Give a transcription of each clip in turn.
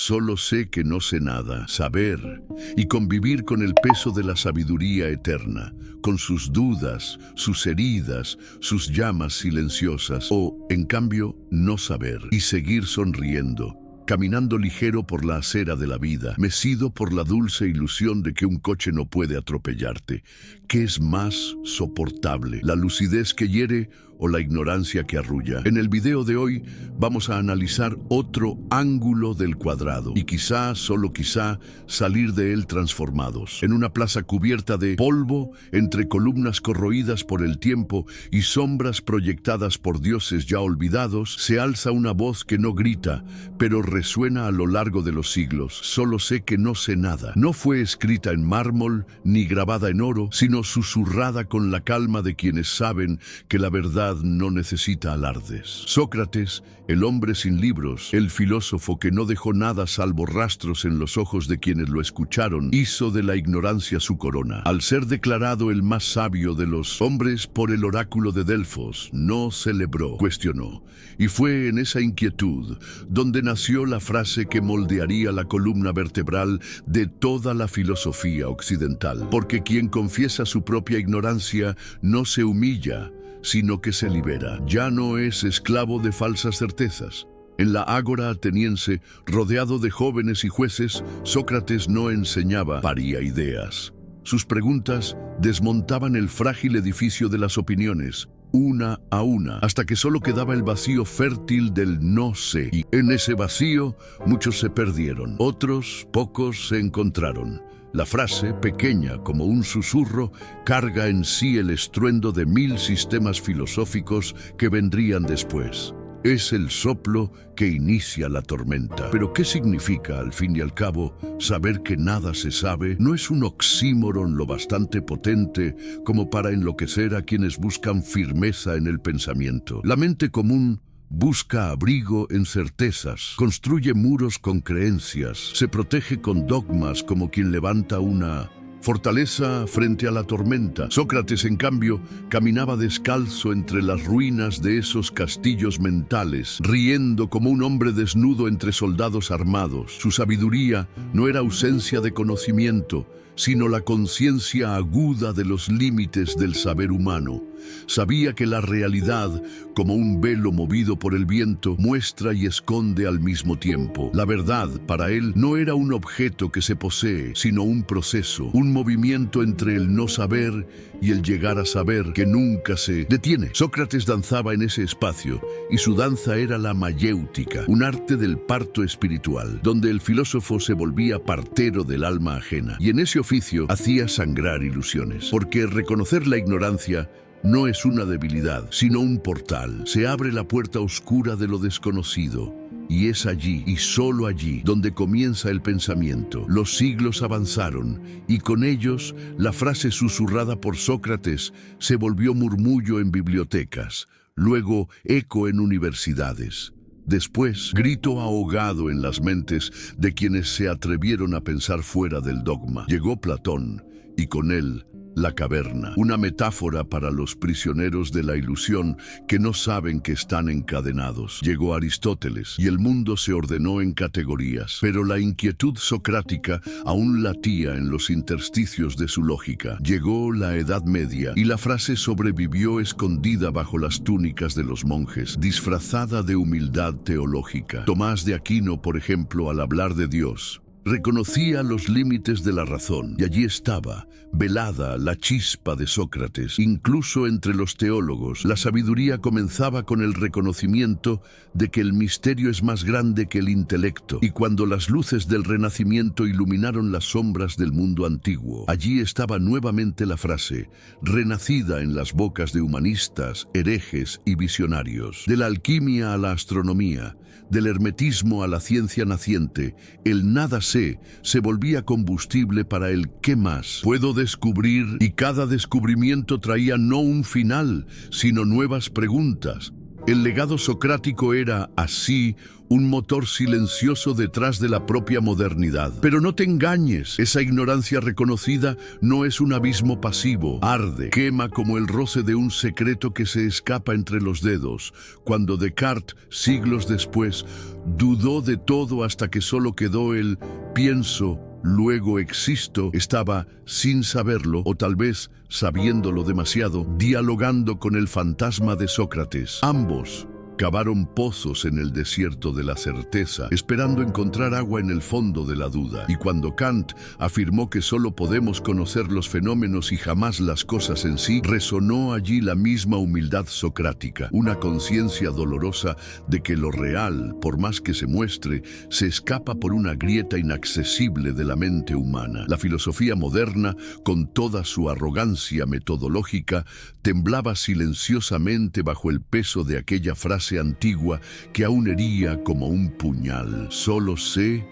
Solo sé que no sé nada, saber y convivir con el peso de la sabiduría eterna, con sus dudas, sus heridas, sus llamas silenciosas, o, en cambio, no saber y seguir sonriendo, caminando ligero por la acera de la vida, mecido por la dulce ilusión de que un coche no puede atropellarte. ¿Qué es más soportable, la lucidez que hiere o la ignorancia que arrulla? En el video de hoy vamos a analizar otro ángulo del cuadrado y quizá, solo quizá, salir de él transformados. En una plaza cubierta de polvo, entre columnas corroídas por el tiempo y sombras proyectadas por dioses ya olvidados, se alza una voz que no grita, pero resuena a lo largo de los siglos. Solo sé que no sé nada. No fue escrita en mármol ni grabada en oro, sino susurrada con la calma de quienes saben que la verdad no necesita alardes. Sócrates, el hombre sin libros, el filósofo que no dejó nada salvo rastros en los ojos de quienes lo escucharon, hizo de la ignorancia su corona. Al ser declarado el más sabio de los hombres por el oráculo de Delfos, no celebró, cuestionó. Y fue en esa inquietud donde nació la frase que moldearía la columna vertebral de toda la filosofía occidental. Porque quien confiesa su propia ignorancia no se humilla, sino que se libera. Ya no es esclavo de falsas certezas. En la ágora ateniense, rodeado de jóvenes y jueces, Sócrates no enseñaba, paría ideas. Sus preguntas desmontaban el frágil edificio de las opiniones, una a una, hasta que solo quedaba el vacío fértil del no sé. Y en ese vacío, muchos se perdieron, otros, pocos, se encontraron. La frase, pequeña como un susurro, carga en sí el estruendo de 1000 sistemas filosóficos que vendrían después. Es el soplo que inicia la tormenta. Pero ¿qué significa, al fin y al cabo, saber que nada se sabe? ¿No es un oxímoron lo bastante potente como para enloquecer a quienes buscan firmeza en el pensamiento? La mente común busca abrigo en certezas, construye muros con creencias, se protege con dogmas como quien levanta una fortaleza frente a la tormenta. Sócrates, en cambio, caminaba descalzo entre las ruinas de esos castillos mentales, riendo como un hombre desnudo entre soldados armados. Su sabiduría no era ausencia de conocimiento, sino la conciencia aguda de los límites del saber humano. Sabía que la realidad, como un velo movido por el viento, muestra y esconde al mismo tiempo. La verdad, para él, no era un objeto que se posee, sino un proceso, un movimiento entre el no saber y el llegar a saber que nunca se detiene. Sócrates danzaba en ese espacio, y su danza era la mayéutica, un arte del parto espiritual, donde el filósofo se volvía partero del alma ajena, y en ese oficio hacía sangrar ilusiones, porque reconocer la ignorancia no es una debilidad, sino un portal. Se abre la puerta oscura de lo desconocido, y es allí, y solo allí, donde comienza el pensamiento. Los siglos avanzaron, y con ellos, la frase susurrada por Sócrates se volvió murmullo en bibliotecas, luego eco en universidades. Después, grito ahogado en las mentes de quienes se atrevieron a pensar fuera del dogma. Llegó Platón, y con él, la caverna, una metáfora para los prisioneros de la ilusión que no saben que están encadenados. Llegó Aristóteles y el mundo se ordenó en categorías, pero la inquietud socrática aún latía en los intersticios de su lógica. Llegó la Edad Media y la frase sobrevivió escondida bajo las túnicas de los monjes, disfrazada de humildad teológica. Tomás de Aquino, por ejemplo, al hablar de Dios, reconocía los límites de la razón, y allí estaba, velada la chispa de Sócrates. Incluso entre los teólogos, la sabiduría comenzaba con el reconocimiento de que el misterio es más grande que el intelecto, y cuando las luces del Renacimiento iluminaron las sombras del mundo antiguo, allí estaba nuevamente la frase, renacida en las bocas de humanistas, herejes y visionarios. De la alquimia a la astronomía, del hermetismo a la ciencia naciente, el nada sé se volvía combustible para el ¿qué más puedo descubrir? Y cada descubrimiento traía no un final, sino nuevas preguntas. El legado socrático era, así, un motor silencioso detrás de la propia modernidad. Pero no te engañes, esa ignorancia reconocida no es un abismo pasivo. Arde, quema como el roce de un secreto que se escapa entre los dedos. Cuando Descartes, siglos después, dudó de todo hasta que solo quedó el pienso, luego existo, estaba, sin saberlo, o tal vez sabiéndolo demasiado, dialogando con el fantasma de Sócrates. Ambos cavaron pozos en el desierto de la certeza, esperando encontrar agua en el fondo de la duda. Y cuando Kant afirmó que solo podemos conocer los fenómenos y jamás las cosas en sí, resonó allí la misma humildad socrática, una conciencia dolorosa de que lo real, por más que se muestre, se escapa por una grieta inaccesible de la mente humana. La filosofía moderna, con toda su arrogancia metodológica, temblaba silenciosamente bajo el peso de aquella frase antigua que aún hería como un puñal. Solo sé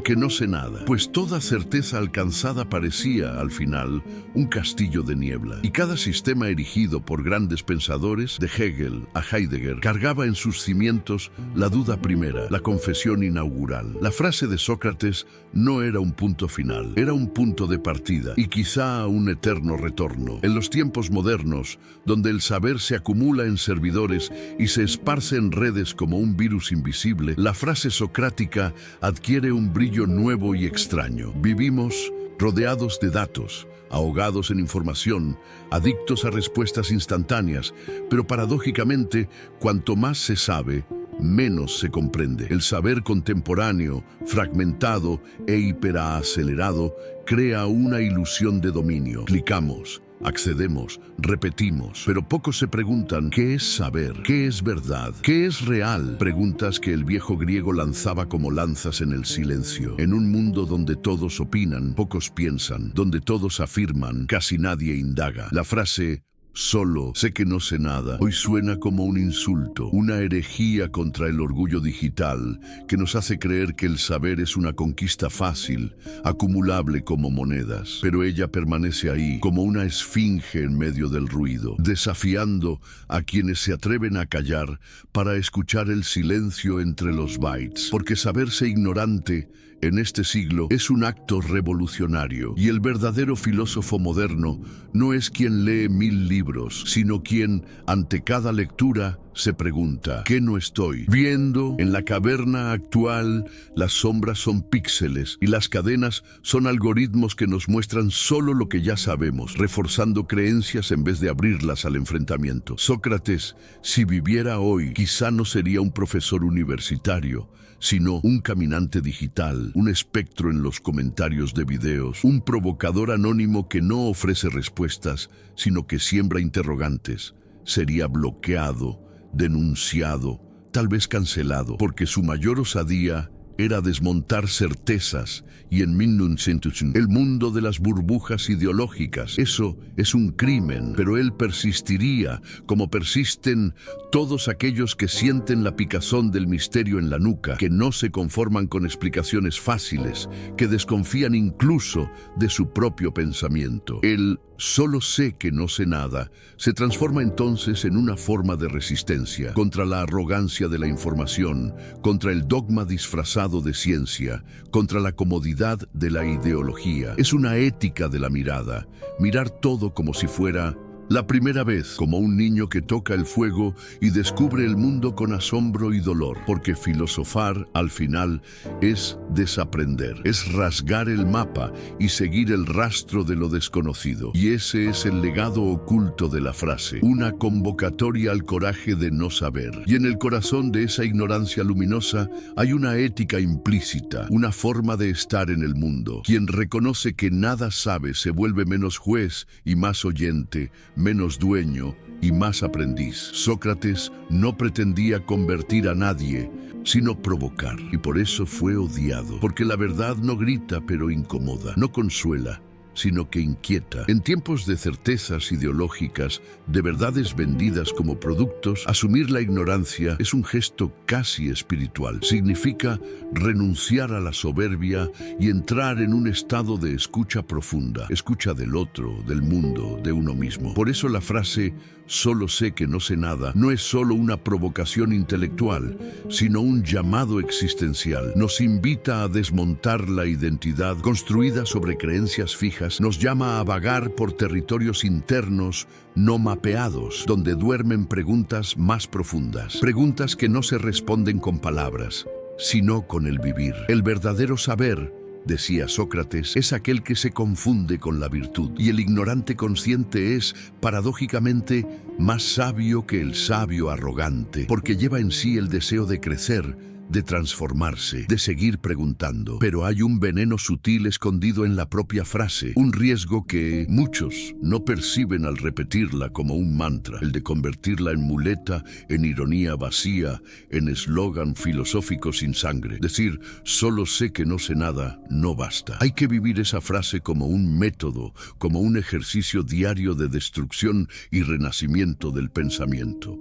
que no sé nada, pues toda certeza alcanzada parecía, al final, un castillo de niebla. Y cada sistema erigido por grandes pensadores, de Hegel a Heidegger, cargaba en sus cimientos la duda primera, la confesión inaugural. La frase de Sócrates no era un punto final, era un punto de partida y quizá un eterno retorno. En los tiempos modernos, donde el saber se acumula en servidores y se esparce en redes como un virus invisible, la frase socrática adquiere un brillo nuevo y extraño. Vivimos rodeados de datos, ahogados en información, adictos a respuestas instantáneas, pero paradójicamente, cuanto más se sabe, menos se comprende. El saber contemporáneo, fragmentado e hiperacelerado, crea una ilusión de dominio. Clicamos, accedemos, repetimos, pero pocos se preguntan ¿qué es saber? ¿Qué es verdad? ¿Qué es real? Preguntas que el viejo griego lanzaba como lanzas en el silencio. En un mundo donde todos opinan, pocos piensan, donde todos afirman, casi nadie indaga. La frase solo sé que no sé nada hoy suena como un insulto, una herejía contra el orgullo digital que nos hace creer que el saber es una conquista fácil, acumulable como monedas. Pero ella permanece ahí como una esfinge en medio del ruido, desafiando a quienes se atreven a callar para escuchar el silencio entre los bytes. Porque saberse ignorante en este siglo es un acto revolucionario, y el verdadero filósofo moderno no es quien lee 1000 libros, sino quien, ante cada lectura, se pregunta, ¿qué no estoy viendo? En la caverna actual, las sombras son píxeles y las cadenas son algoritmos que nos muestran solo lo que ya sabemos, reforzando creencias en vez de abrirlas al enfrentamiento. Sócrates, si viviera hoy, quizá no sería un profesor universitario, sino un caminante digital, un espectro en los comentarios de videos, un provocador anónimo que no ofrece respuestas, sino que siembra interrogantes. Sería bloqueado, denunciado, tal vez cancelado, porque su mayor osadía era desmontar certezas, y en 1900 el mundo de las burbujas ideológicas. Eso es un crimen, pero él persistiría, como persisten todos aquellos que sienten la picazón del misterio en la nuca, que no se conforman con explicaciones fáciles, que desconfían incluso de su propio pensamiento. El solo sé que no sé nada se transforma entonces en una forma de resistencia contra la arrogancia de la información, contra el dogma disfrazado de ciencia, contra la comodidad de la ideología. Es una ética de la mirada, mirar todo como si fuera la primera vez, como un niño que toca el fuego y descubre el mundo con asombro y dolor, porque filosofar, al final, es desaprender, es rasgar el mapa y seguir el rastro de lo desconocido. Y ese es el legado oculto de la frase, una convocatoria al coraje de no saber. Y en el corazón de esa ignorancia luminosa hay una ética implícita, una forma de estar en el mundo. Quien reconoce que nada sabe se vuelve menos juez y más oyente, menos dueño y más aprendiz. Sócrates no pretendía convertir a nadie, sino provocar, y por eso fue odiado, porque la verdad no grita pero incomoda, no consuela, sino que inquieta. En tiempos de certezas ideológicas, de verdades vendidas como productos, asumir la ignorancia es un gesto casi espiritual. Significa renunciar a la soberbia y entrar en un estado de escucha profunda, escucha del otro, del mundo, de uno mismo. Por eso la frase "solo sé que no sé nada" no es solo una provocación intelectual, sino un llamado existencial. Nos invita a desmontar la identidad construida sobre creencias fijas, nos llama a vagar por territorios internos no mapeados, donde duermen preguntas más profundas, preguntas que no se responden con palabras, sino con el vivir. El verdadero saber, decía Sócrates, es aquel que se confunde con la virtud, y el ignorante consciente es, paradójicamente, más sabio que el sabio arrogante, porque lleva en sí el deseo de crecer, de transformarse, de seguir preguntando. Pero hay un veneno sutil escondido en la propia frase, un riesgo que muchos no perciben al repetirla como un mantra, el de convertirla en muleta, en ironía vacía, en eslogan filosófico sin sangre. Decir "solo sé que no sé nada" no basta. Hay que vivir esa frase como un método, como un ejercicio diario de destrucción y renacimiento del pensamiento.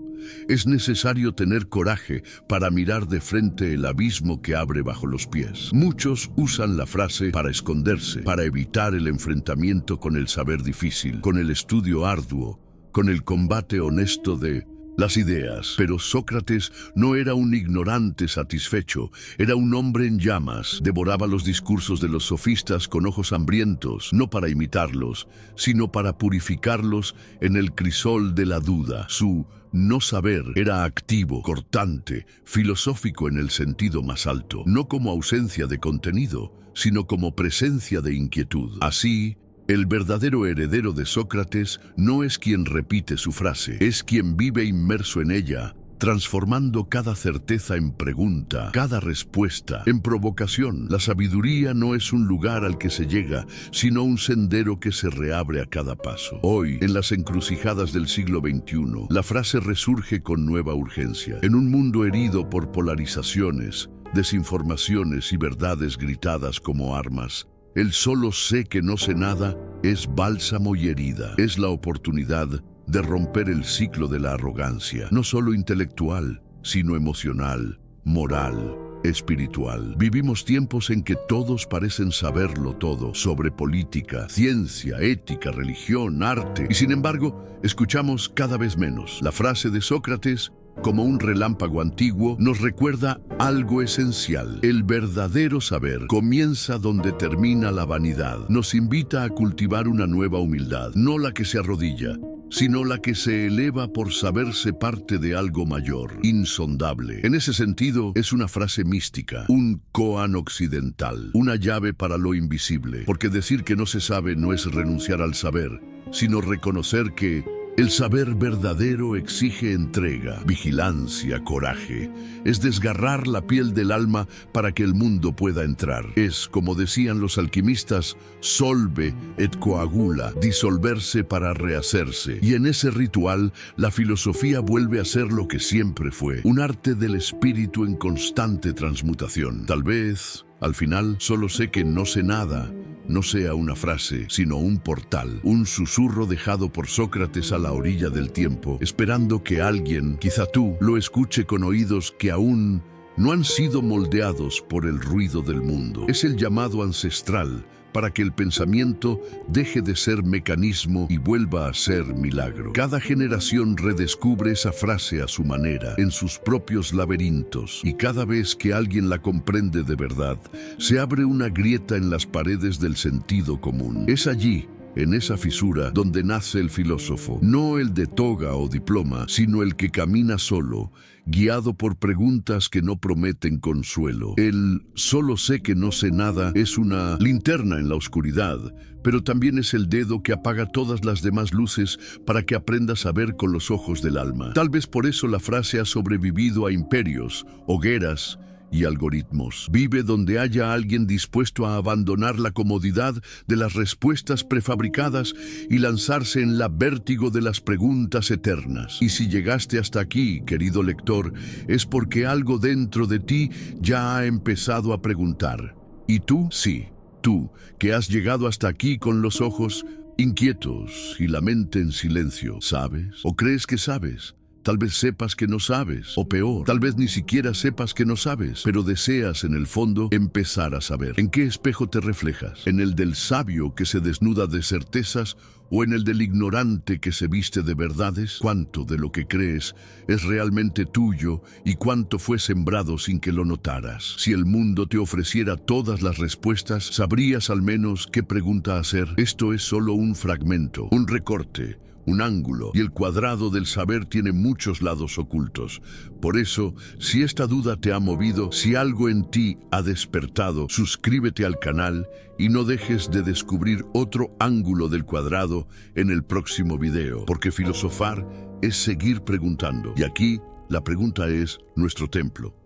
Es necesario tener coraje para mirar de frente el abismo que abre bajo los pies. Muchos usan la frase para esconderse, para evitar el enfrentamiento con el saber difícil, con el estudio arduo, con el combate honesto de las ideas. Pero Sócrates no era un ignorante satisfecho, era un hombre en llamas. Devoraba los discursos de los sofistas con ojos hambrientos, no para imitarlos, sino para purificarlos en el crisol de la duda. Su no saber era activo, cortante, filosófico en el sentido más alto, no como ausencia de contenido, sino como presencia de inquietud. Así, el verdadero heredero de Sócrates no es quien repite su frase, es quien vive inmerso en ella, transformando cada certeza en pregunta, cada respuesta en provocación. La sabiduría no es un lugar al que se llega, sino un sendero que se reabre a cada paso. Hoy, en las encrucijadas del siglo XXI, la frase resurge con nueva urgencia. En un mundo herido por polarizaciones, desinformaciones y verdades gritadas como armas, el "solo sé que no sé nada" es bálsamo y herida. Es la oportunidad de romper el ciclo de la arrogancia, no solo intelectual, sino emocional, moral, espiritual. Vivimos tiempos en que todos parecen saberlo todo sobre política, ciencia, ética, religión, arte, y sin embargo, escuchamos cada vez menos. La frase de Sócrates, como un relámpago antiguo, nos recuerda algo esencial. El verdadero saber comienza donde termina la vanidad. Nos invita a cultivar una nueva humildad, no la que se arrodilla, sino la que se eleva por saberse parte de algo mayor, insondable. En ese sentido, es una frase mística, un koan occidental, una llave para lo invisible, porque decir que no se sabe no es renunciar al saber, sino reconocer que el saber verdadero exige entrega, vigilancia, coraje. Es desgarrar la piel del alma para que el mundo pueda entrar. Es, como decían los alquimistas, solve et coagula, disolverse para rehacerse. Y en ese ritual, la filosofía vuelve a ser lo que siempre fue, un arte del espíritu en constante transmutación. Tal vez, al final, solo sé que no sé nada no sea una frase, sino un portal, un susurro dejado por Sócrates a la orilla del tiempo, esperando que alguien, quizá tú, lo escuche con oídos que aún no han sido moldeados por el ruido del mundo. Es el llamado ancestral para que el pensamiento deje de ser mecanismo y vuelva a ser milagro. Cada generación redescubre esa frase a su manera, en sus propios laberintos, y cada vez que alguien la comprende de verdad, se abre una grieta en las paredes del sentido común. Es allí, en esa fisura, donde nace el filósofo, no el de toga o diploma, sino el que camina solo, guiado por preguntas que no prometen consuelo. El "solo sé que no sé nada" es una linterna en la oscuridad, pero también es el dedo que apaga todas las demás luces para que aprendas a ver con los ojos del alma. Tal vez por eso la frase ha sobrevivido a imperios, hogueras y algoritmos. Vive donde haya alguien dispuesto a abandonar la comodidad de las respuestas prefabricadas y lanzarse en la vértigo de las preguntas eternas. Y si llegaste hasta aquí, querido lector, es porque algo dentro de ti ya ha empezado a preguntar. ¿Y tú? Sí. Tú, que has llegado hasta aquí con los ojos inquietos y la mente en silencio, ¿sabes? ¿O crees que sabes? Tal vez sepas que no sabes, o peor, tal vez ni siquiera sepas que no sabes, pero deseas en el fondo empezar a saber. ¿En qué espejo te reflejas? ¿En el del sabio que se desnuda de certezas o en el del ignorante que se viste de verdades? ¿Cuánto de lo que crees es realmente tuyo y cuánto fue sembrado sin que lo notaras? Si el mundo te ofreciera todas las respuestas, ¿sabrías al menos qué pregunta hacer? Esto es solo un fragmento, un recorte, un ángulo, y el cuadrado del saber tiene muchos lados ocultos. Por eso, si esta duda te ha movido, si algo en ti ha despertado, suscríbete al canal y no dejes de descubrir otro ángulo del cuadrado en el próximo video, porque filosofar es seguir preguntando. Y aquí, la pregunta es nuestro templo.